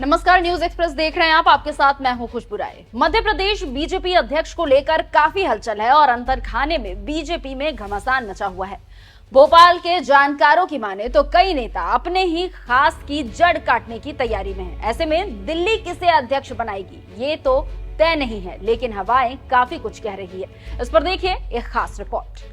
नमस्कार, news express देख रहे हैं आप। आपके साथ मैं हूं खुशबू राय। मध्य प्रदेश बीजेपी अध्यक्ष को लेकर काफी हलचल है और अंतर खाने में बीजेपी में घमासान मचा हुआ है। भोपाल के जानकारों की माने तो कई नेता अपने ही खास की जड़ काटने की तैयारी में हैं। ऐसे में दिल्ली किसे अध्यक्ष बनाएगी ये तो तय नहीं है, लेकिन हवाएं काफी कुछ कह रही है। इस पर देखिए एक खास रिपोर्ट।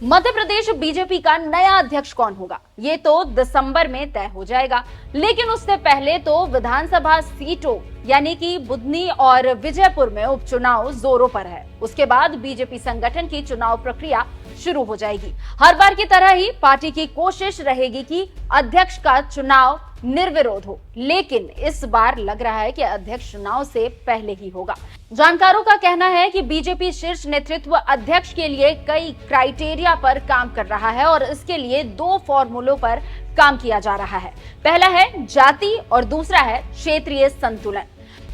मध्य प्रदेश बीजेपी का नया अध्यक्ष कौन होगा ये तो दिसंबर में तय हो जाएगा, लेकिन उससे पहले तो विधानसभा सीटों यानी कि बुधनी और विजयपुर में उपचुनाव जोरों पर है। उसके बाद बीजेपी संगठन की चुनाव प्रक्रिया शुरू हो जाएगी। हर बार की तरह ही पार्टी की कोशिश रहेगी कि अध्यक्ष का चुनाव निर्विरोध हो, लेकिन इस बार लग रहा है कि अध्यक्ष चुनाव से पहले ही होगा। जानकारों का कहना है कि बीजेपी शीर्ष नेतृत्व अध्यक्ष के लिए कई क्राइटेरिया पर काम कर रहा है और इसके लिए दो फॉर्मूलों पर काम किया जा रहा है। पहला है जाति और दूसरा है क्षेत्रीय संतुलन।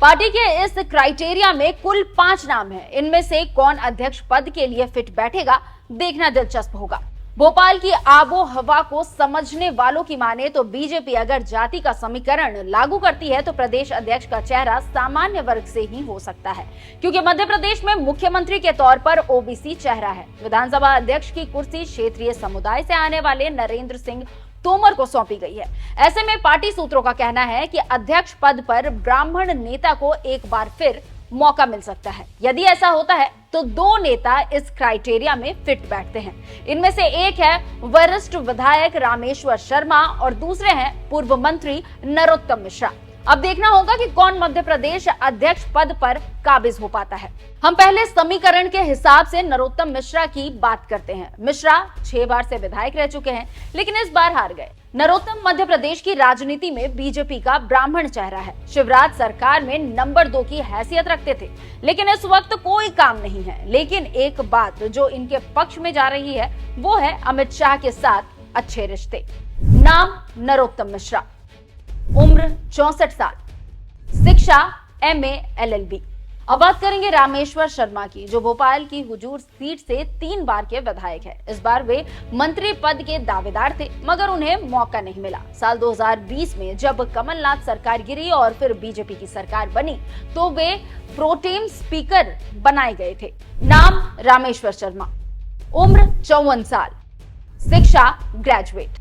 पार्टी के इस क्राइटेरिया में कुल 5 नाम हैं। इनमें से कौन अध्यक्ष पद के लिए फिट बैठेगा देखना दिलचस्प होगा। भोपाल की आबो हवा को समझने वालों की माने तो बीजेपी अगर जाति का समीकरण लागू करती है तो प्रदेश अध्यक्ष का चेहरा सामान्य वर्ग से ही हो सकता है, क्योंकि मध्य प्रदेश में मुख्यमंत्री के तौर पर ओबीसी चेहरा है। विधानसभा अध्यक्ष की कुर्सी क्षेत्रीय समुदाय से आने वाले नरेंद्र सिंह तोमर को सौंपी गई है। ऐसे में पार्टी सूत्रों का कहना है कि अध्यक्ष पद पर ब्राह्मण नेता को एक बार फिर मौका मिल सकता है। यदि ऐसा होता है तो 2 नेता इस क्राइटेरिया में फिट बैठते हैं। इनमें से एक है वरिष्ठ विधायक रामेश्वर शर्मा और दूसरे हैं पूर्व मंत्री नरोत्तम मिश्रा। अब देखना होगा कि कौन मध्य प्रदेश अध्यक्ष पद पर काबिज हो पाता है। हम पहले समीकरण के हिसाब से नरोत्तम मिश्रा की बात करते हैं। मिश्रा 6 बार से विधायक रह चुके हैं, लेकिन इस बार हार गए। नरोत्तम मध्य प्रदेश की राजनीति में बीजेपी का ब्राह्मण चेहरा है। शिवराज सरकार में नंबर 2 की हैसियत रखते थे, लेकिन इस वक्त कोई काम नहीं है। लेकिन एक बात जो इनके पक्ष में जा रही है वो है अमित शाह के साथ अच्छे रिश्ते। नाम नरोत्तम मिश्रा, उम्र 64 साल, शिक्षा MA LLB। अब बात करेंगे रामेश्वर शर्मा की, जो भोपाल की हुजूर सीट से 3 बार के विधायक है। इस बार वे मंत्री पद के दावेदार थे, मगर उन्हें मौका नहीं मिला। साल 2020 में जब कमलनाथ सरकार गिरी और फिर बीजेपी की सरकार बनी तो वे प्रोटेम स्पीकर बनाए गए थे। नाम रामेश्वर शर्मा, उम्र 54 साल, शिक्षा ग्रेजुएट।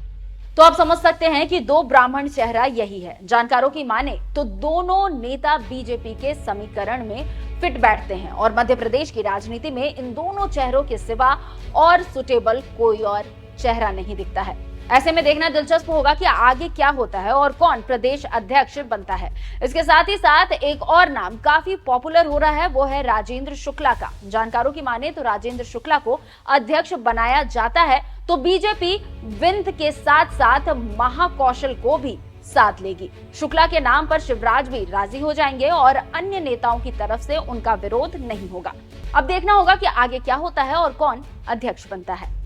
तो आप समझ सकते हैं कि 2 ब्राह्मण चेहरा यही है। जानकारों की माने तो दोनों नेता बीजेपी के समीकरण में फिट बैठते हैं और मध्य प्रदेश की राजनीति में इन दोनों चेहरों के सिवा और सुटेबल कोई और चेहरा नहीं दिखता है। ऐसे में देखना दिलचस्प होगा कि आगे क्या होता है और कौन प्रदेश अध्यक्ष बनता है। इसके साथ ही साथ एक और नाम काफी पॉपुलर हो रहा है, वो है राजेंद्र शुक्ला का। जानकारों की माने तो राजेंद्र शुक्ला को अध्यक्ष बनाया जाता है तो बीजेपी विंध्य के साथ साथ महाकौशल को भी साथ लेगी। शुक्ला के नाम पर शिवराज भी राजी हो जाएंगे और अन्य नेताओं की तरफ से उनका विरोध नहीं होगा। अब देखना होगा कि आगे क्या होता है और कौन अध्यक्ष बनता है।